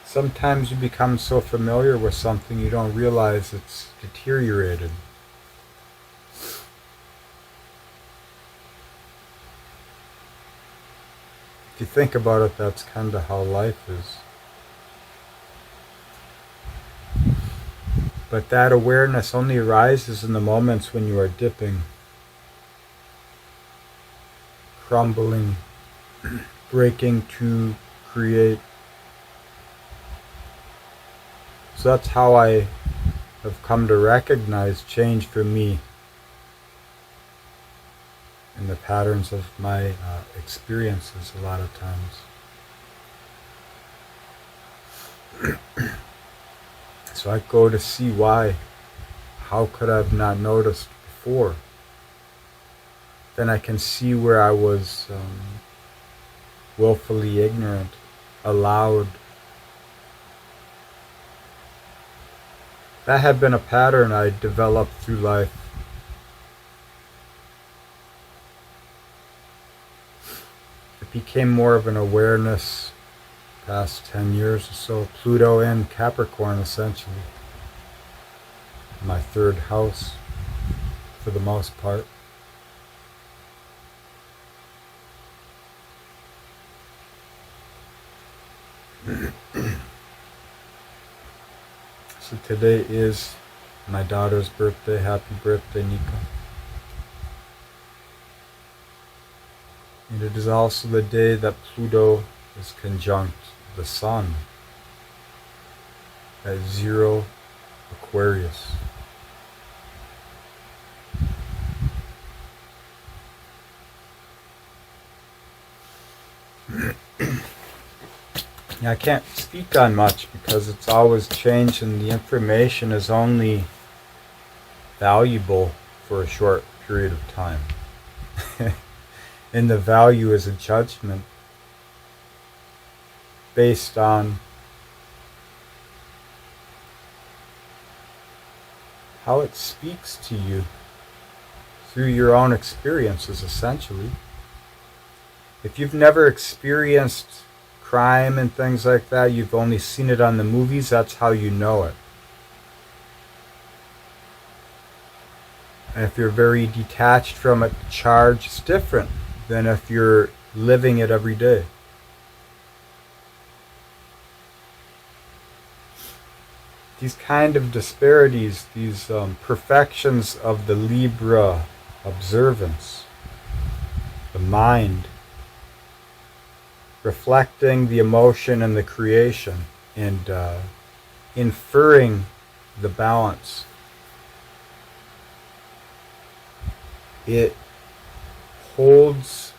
Sometimes you become so familiar with something you don't realize it's deteriorated. If you think about it, that's kind of how life is. But that awareness only arises in the moments when you are dipping, crumbling, breaking to create. So that's how I have come to recognize change for me in the patterns of my experiences a lot of times. So I go to see why. How could I have not noticed before? Then I can see where I was willfully ignorant, allowed. That had been a pattern I developed through life. It became more of an awareness past 10 years or so. Pluto in Capricorn, essentially. My third house, for the most part. So today is my daughter's birthday. Happy birthday, Nika. And it is also the day that Pluto is conjunct the Sun at 0 Aquarius. I can't speak on much because it's always changed and the information is only valuable for a short period of time. And the value is a judgment based on how it speaks to you through your own experiences, essentially. If you've never experienced crime and things like that, you've only seen it on the movies, that's how you know it. And if you're very detached from it, the charge is different than if you're living it every day. These kind of disparities, these perfections of the Libra observance, the mind, reflecting the emotion and the creation, and inferring the balance. It holds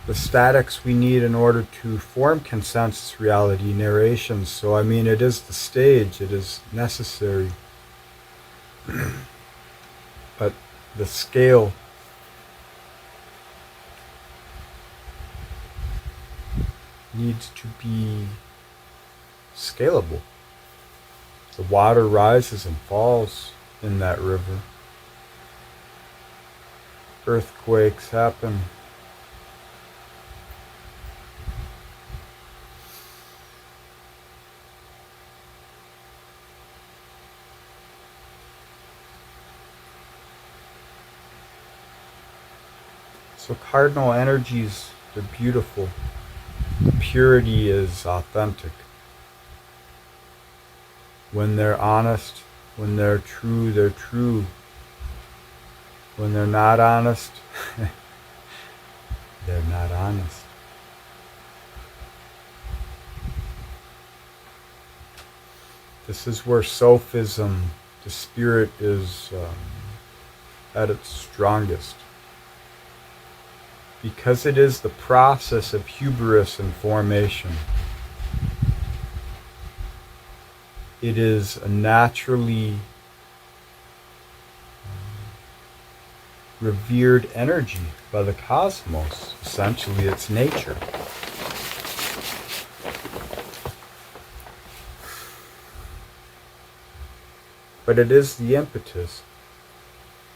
the statics we need in order to form consensus reality narrations. So I mean, it is the stage, it is necessary. But the scale needs to be scalable. The water rises and falls in that river. Earthquakes happen. So cardinal energies, they're beautiful. The purity is authentic. When they're honest, when they're true, they're true. When they're not honest, they're not honest. This is where sophism, the spirit, is at its strongest. Because it is the process of hubris and formation. It is a naturally revered energy by the cosmos. Essentially, it's nature. But it is the impetus,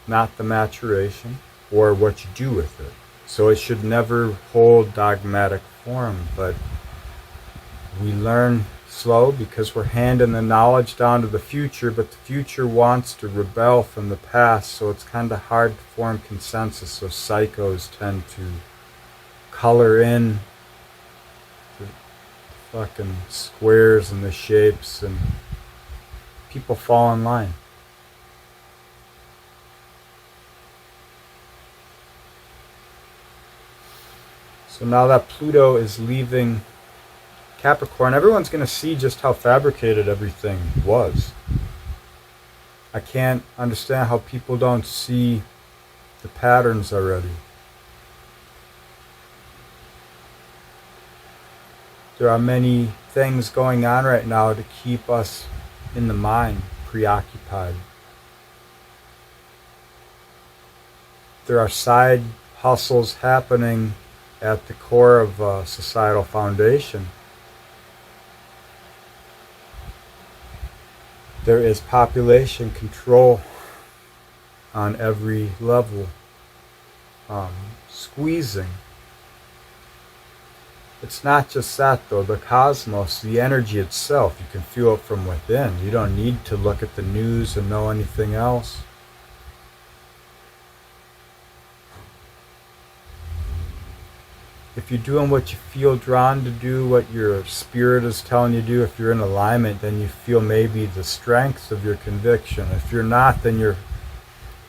not the maturation or what you do with it. So it should never hold dogmatic form, but we learn slow because we're handing the knowledge down to the future, but the future wants to rebel from the past, so it's kind of hard to form consensus. So psychos tend to color in the fucking squares and the shapes, and people fall in line. So now that Pluto is leaving Capricorn, everyone's going to see just how fabricated everything was. I can't understand how people don't see the patterns already. There are many things going on right now to keep us in the mind, preoccupied. There are side hustles happening at the core of a societal foundation. There is population control on every level, squeezing. It's not just that though, the cosmos, the energy itself, you can feel it from within. You don't need to look at the news and know anything else. If you're doing what you feel drawn to do, what your spirit is telling you to do, if you're in alignment, then you feel maybe the strength of your conviction. If you're not, then you're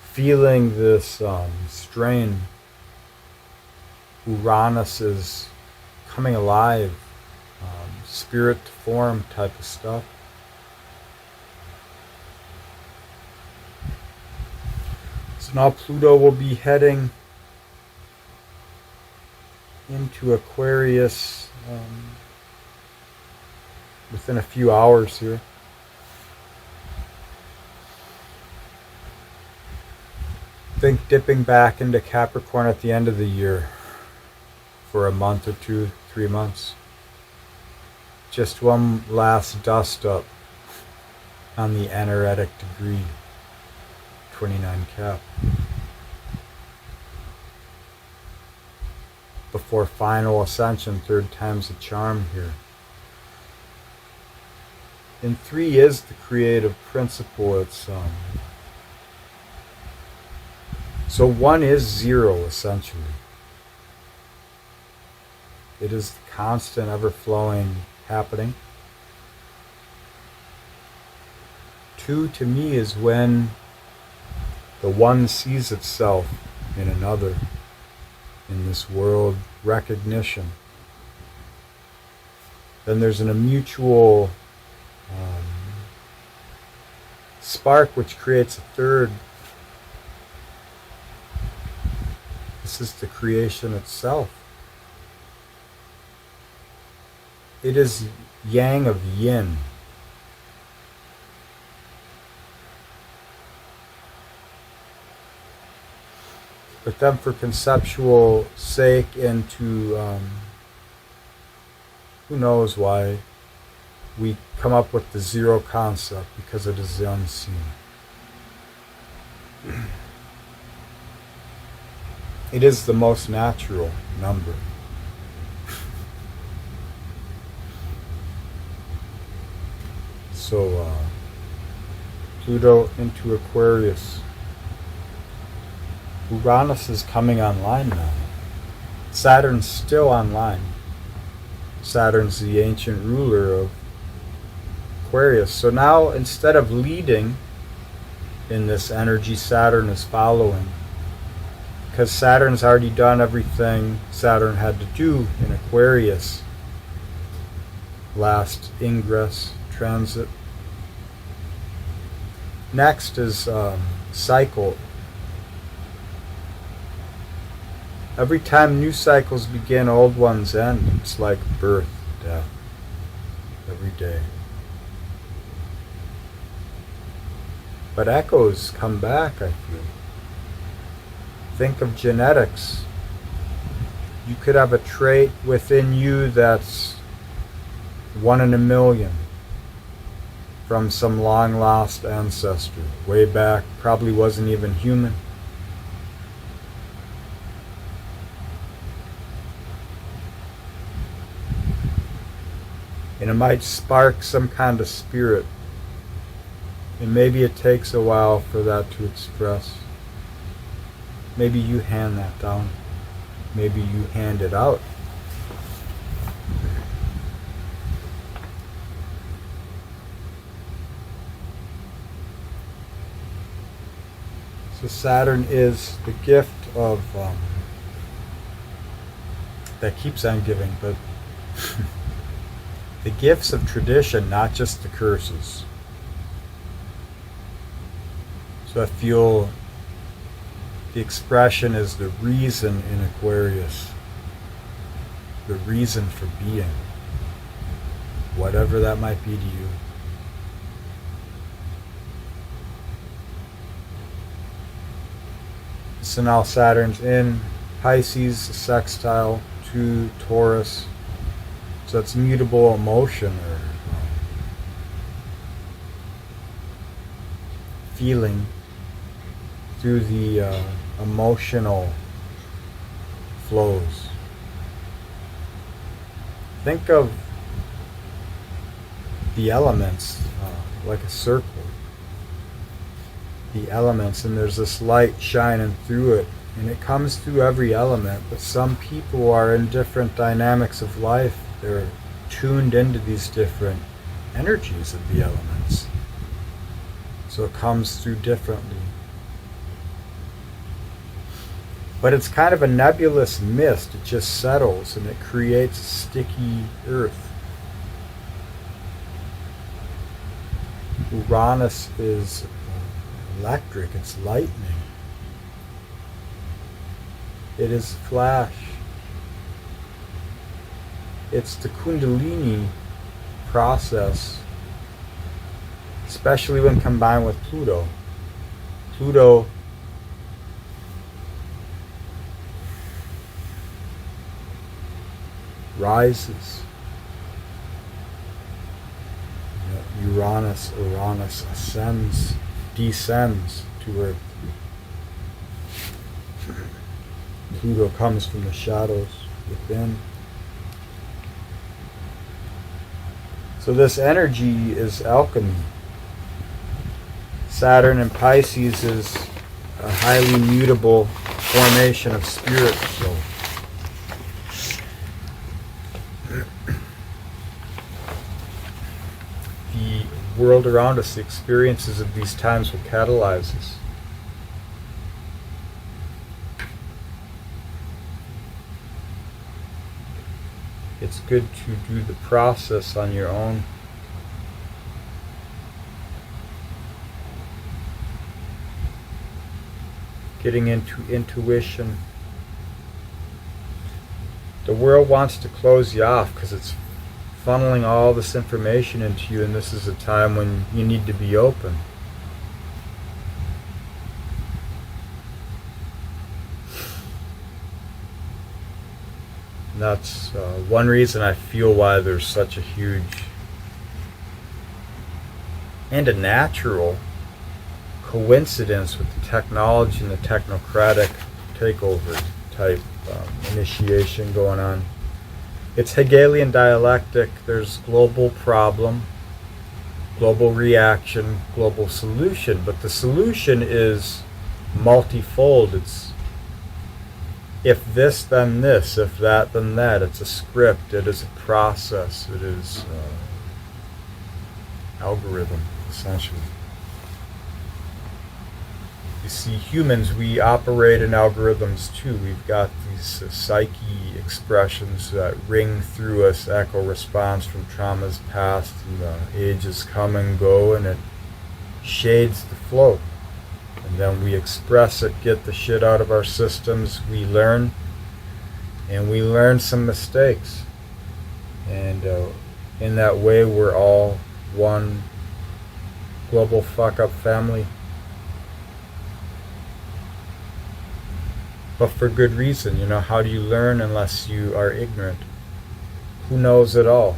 feeling this strain. Uranus is coming alive, spirit to form type of stuff. So now Pluto will be heading into Aquarius within a few hours here. I think dipping back into Capricorn at the end of the year for a month or 2, 3 months. Just one last dust up on the anaretic degree, 29 Cap. Before final ascension, 3rd time's the charm here. And 3 is the creative principle. It's so 1 is 0 essentially. It is the constant, ever-flowing happening. 2 to me is when the one sees itself in another, in this world recognition. Then there's a mutual spark which creates a 3rd. This is the creation itself. It is yang of yin. But then for conceptual sake and to, who knows why, we come up with the 0 concept because it is the unseen. It is the most natural number. So, Pluto into Aquarius. Uranus is coming online now. Saturn's still online. Saturn's the ancient ruler of Aquarius. So now, instead of leading in this energy, Saturn is following. Because Saturn's already done everything Saturn had to do in Aquarius. Last ingress, transit. Next is cycle. Every time new cycles begin, old ones end. It's like birth, death, every day. But echoes come back, I feel. Think of genetics. You could have a trait within you that's 1 in a million. From some long lost ancestor, way back, probably wasn't even human. And it might spark some kind of spirit. And maybe it takes a while for that to express. Maybe you hand that down. Maybe you hand it out. So Saturn is the gift of, that keeps on giving, but the gifts of tradition, not just the curses. So I feel the expression is the reason in Aquarius, the reason for being, whatever that might be to you. So now Saturn's in Pisces, sextile to Taurus. So it's mutable emotion or feeling through the emotional flows. Think of the elements like a circle. The elements, and there's this light shining through it, and it comes through every element, but some people are in different dynamics of life. They're tuned into these different energies of the elements, so it comes through differently. But it's kind of a nebulous mist. It just settles and it creates a sticky earth. Uranus is electric, it's lightning. It is flash. It's the Kundalini process, especially when combined with Pluto. Pluto rises. Uranus ascends, descends to Earth. Pluto comes from the shadows within. So this energy is alchemy. Saturn in Pisces is a highly mutable formation of spirit. So the world around us, the experiences of these times will catalyze us. It's good to do the process on your own. Getting into intuition. The world wants to close you off because it's funneling all this information into you, and this is a time when you need to be open. And that's one reason I feel why there's such a huge and a natural coincidence with the technology and the technocratic takeover type initiation going on. It's Hegelian dialectic. There's global problem, global reaction, global solution, but the solution is multifold. It's if this, then this, if that, then that. It's a script, it is a process, it is algorithm, essentially. You see, humans, we operate in algorithms too. We've got these psyche expressions that ring through us, echo response from traumas past, and the ages come and go, and it shades the flow. And then we express it, get the shit out of our systems, we learn, and we learn some mistakes. And in that way, we're all one global fuck-up family. But for good reason. You know, how do you learn unless you are ignorant? Who knows it all?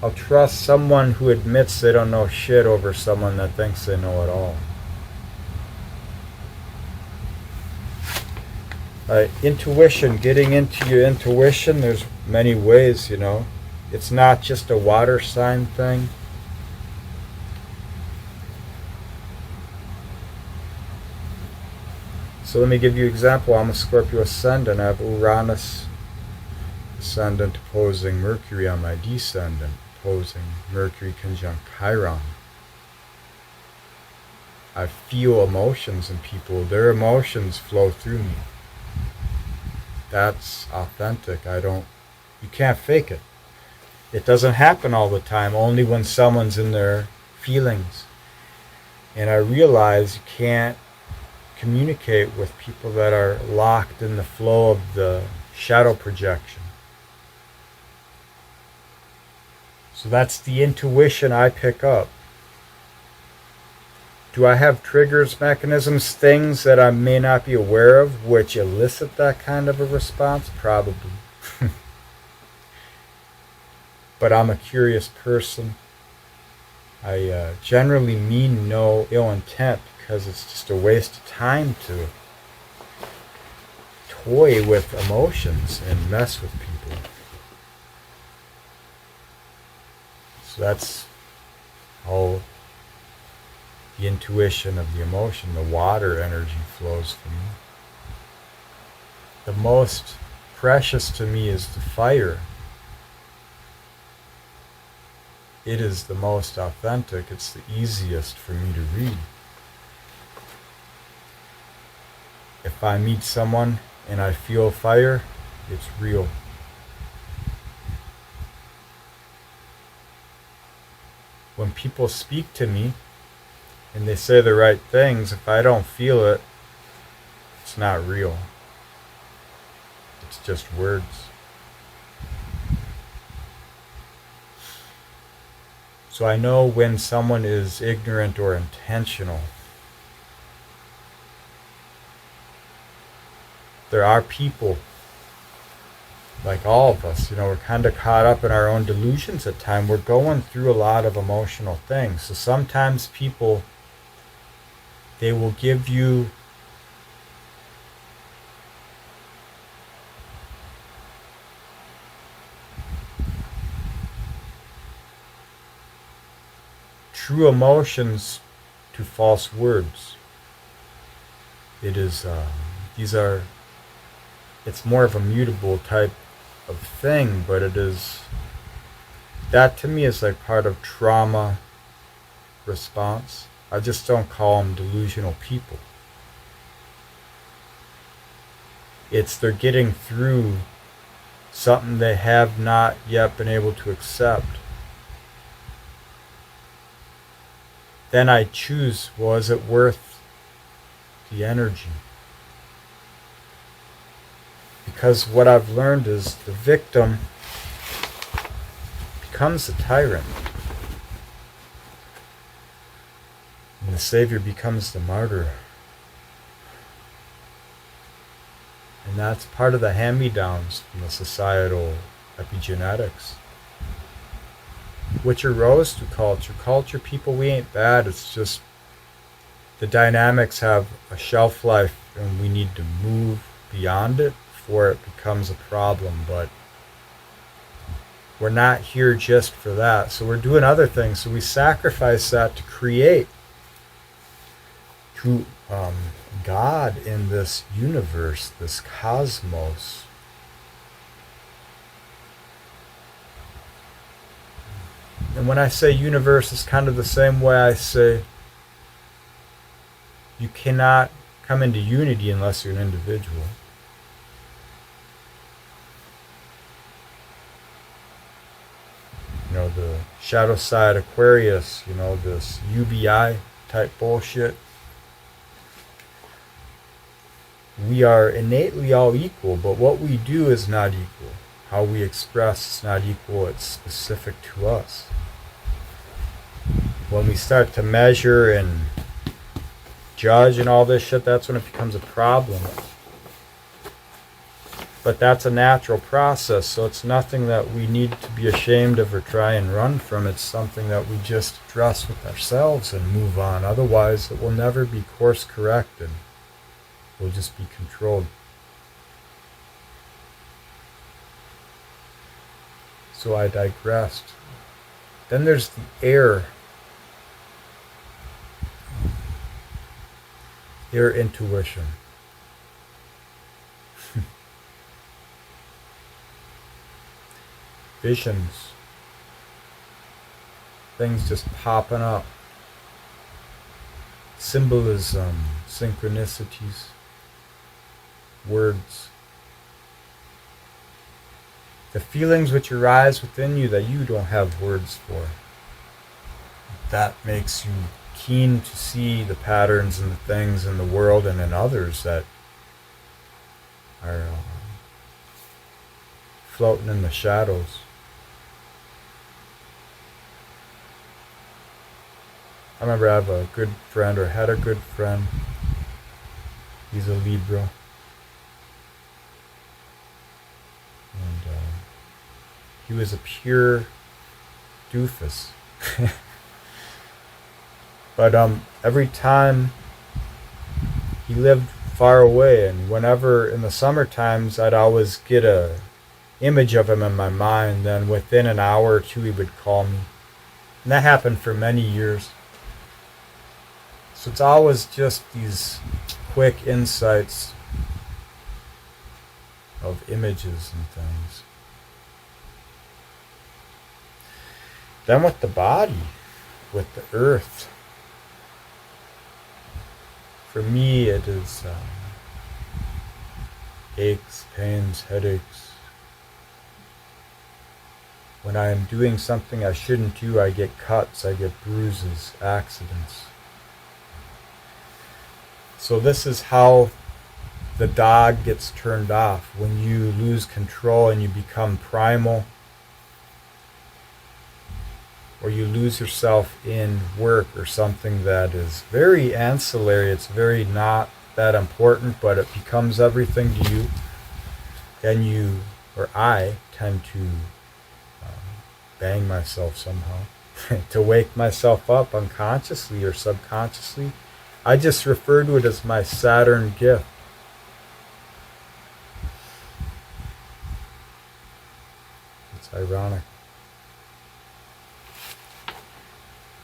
I'll trust someone who admits they don't know shit over someone that thinks they know it all. Intuition, getting into your intuition, there's many ways, you know. It's not just a water sign thing. So let me give you an example. I'm a Scorpio ascendant. I have Uranus ascendant opposing Mercury on my descendant, opposing Mercury conjunct Chiron. I feel emotions in people. Their emotions flow through me. That's authentic. You can't fake it. It doesn't happen all the time, only when someone's in their feelings. And I realize you can't communicate with people that are locked in the flow of the shadow projection. So that's the intuition I pick up. Do I have triggers, mechanisms, things that I may not be aware of which elicit that kind of a response? Probably. But I'm a curious person. I generally mean no ill intent, because it's just a waste of time to toy with emotions and mess with people. So that's how the intuition of the emotion, the water energy flows from me. The most precious to me is the fire. It is the most authentic. It's the easiest for me to read. If I meet someone and I feel fire, it's real. When people speak to me and they say the right things, if I don't feel it, it's not real. It's just words. So I know when someone is ignorant or intentional. There are people, like all of us, we're kind of caught up in our own delusions at times. We're going through a lot of emotional things. So sometimes people, they will give you true emotions to false words. It is, it's more of a mutable type of thing, but that to me is like part of trauma response. I just don't call them delusional people. They're getting through something they have not yet been able to accept. Then I choose, is it worth the energy? Because what I've learned is the victim becomes the tyrant. And the savior becomes the martyr. And that's part of the hand-me-downs from the societal epigenetics, which arose through culture. Culture, people, we ain't bad. It's just the dynamics have a shelf life and we need to move beyond it before it becomes a problem. But we're not here just for that. So we're doing other things. So we sacrifice that to create, to God in this universe, this cosmos. And when I say universe, it's kind of the same way I say you cannot come into unity unless you're an individual. The shadow side Aquarius, this UBI type bullshit. We are innately all equal, but what we do is not equal. How we express is not equal. It's specific to us. When we start to measure and judge and all this shit, that's when it becomes a problem. But that's a natural process, so it's nothing that we need to be ashamed of or try and run from. It's something that we just address with ourselves and move on. Otherwise, it will never be course corrected. We'll just be controlled. So I digressed. Then there's the air intuition. Visions. Things just popping up. Symbolism, synchronicities, words. The feelings which arise within you that you don't have words for. That makes you keen to see the patterns and the things in the world and in others that are floating in the shadows. I remember I have a good friend, or had a good friend. He's a Libra. And he was a pure doofus. But every time he lived far away, and whenever in the summer times I'd always get a image of him in my mind, then within an hour or two he would call me. And that happened for many years. So it's always just these quick insights of images and things. Then with the body, with the earth, for me it is aches, pains, headaches. When I am doing something I shouldn't do, I get cuts, I get bruises, accidents. So this is how the dog gets turned off, when you lose control and you become primal, or you lose yourself in work or something that is very ancillary, it's very not that important, but it becomes everything to you. Then you, or I, tend to bang myself somehow to wake myself up unconsciously or subconsciously. I just refer to it as my Saturn gift. It's ironic.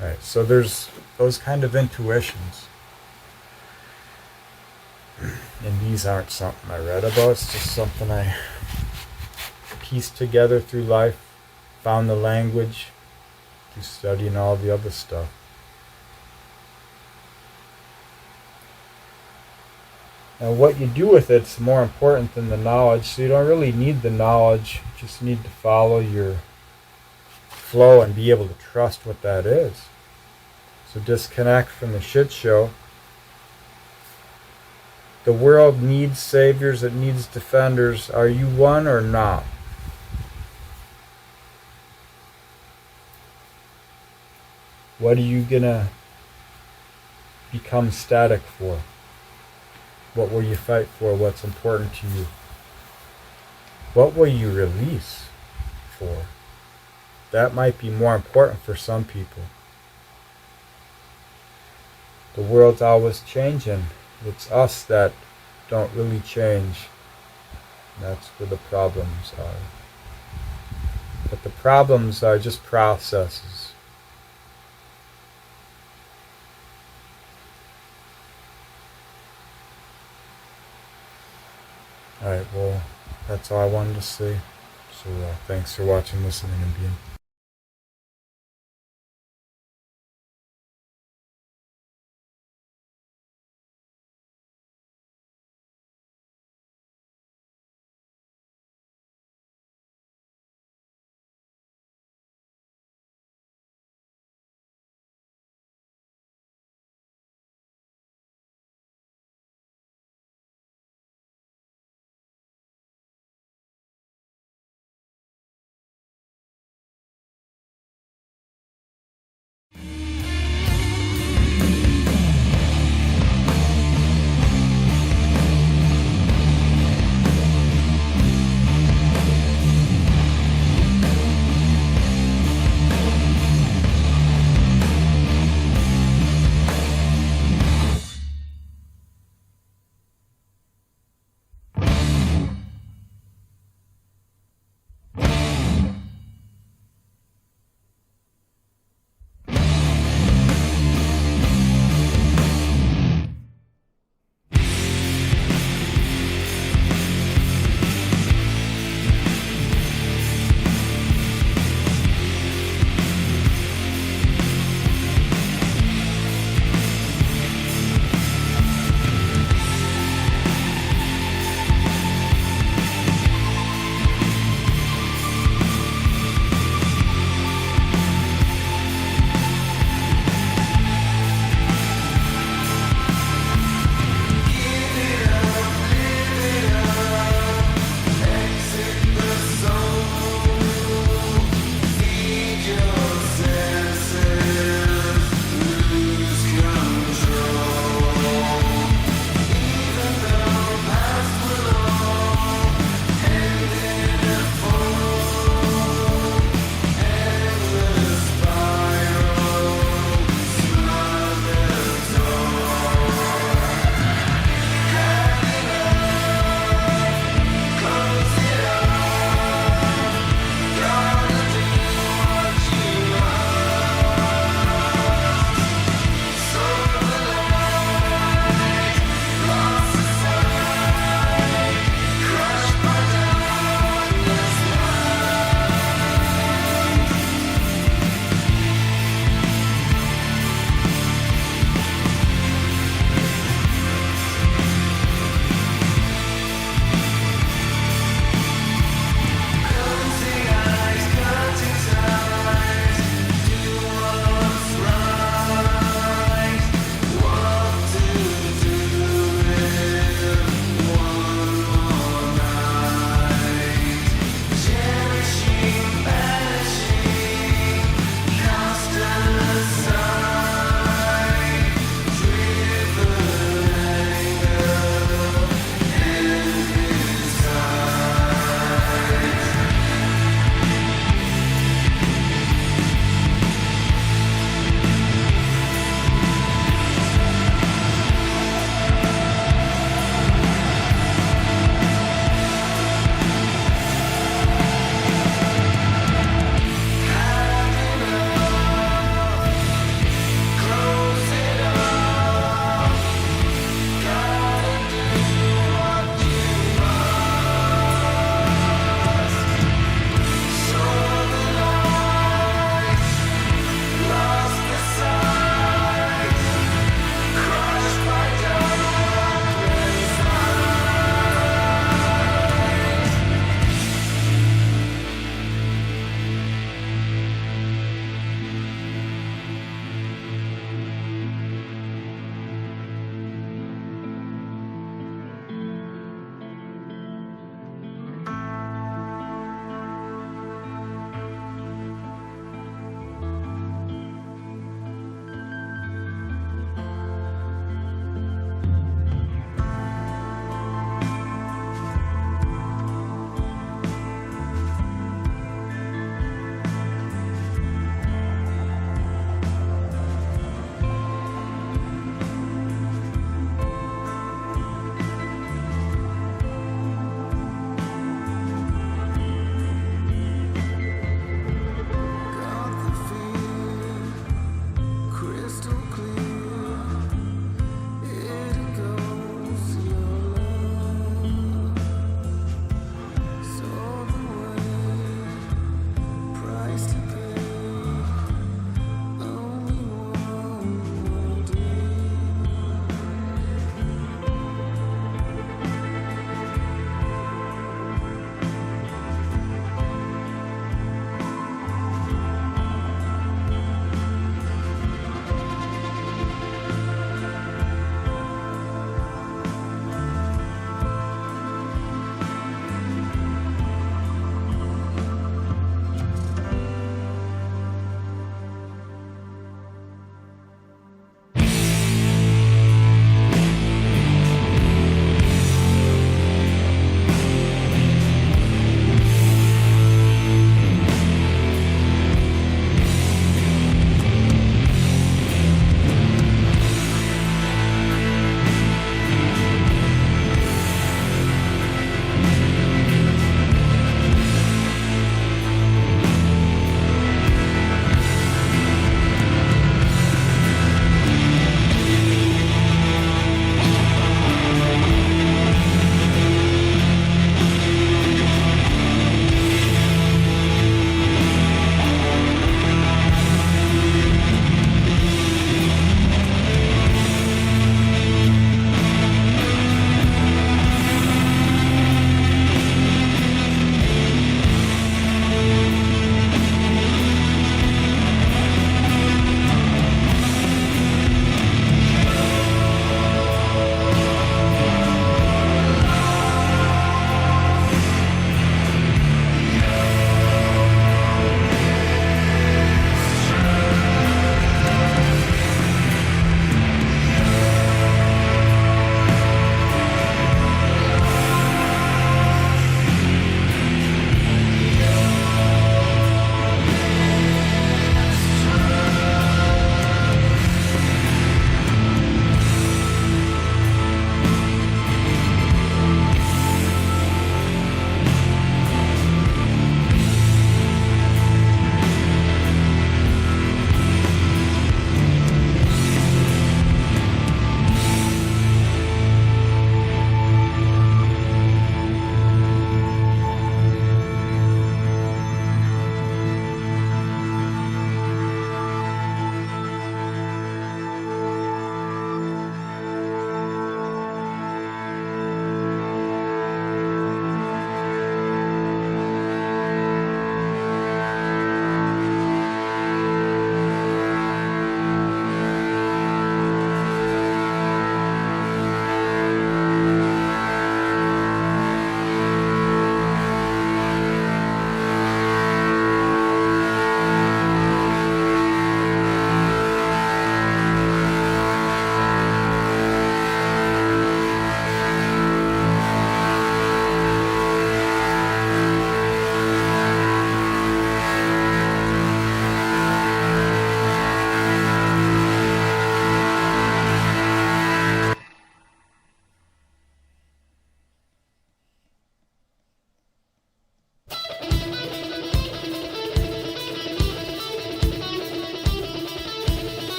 Alright, so there's those kind of intuitions. And these aren't something I read about, it's just something I pieced together through life, found the language, through studying all the other stuff. Now what you do with it's more important than the knowledge, so you don't really need the knowledge, you just need to follow your flow and be able to trust what that is. So disconnect from the shit show. The world needs saviors, it needs defenders. Are you one or not? What are you gonna become static for? What will you fight for? What's important to you? What will you release for? That might be more important for some people. The world's always changing. It's us that don't really change. That's where the problems are. But the problems are just processes. Alright, well, that's all I wanted to say. So thanks for watching, listening, and being.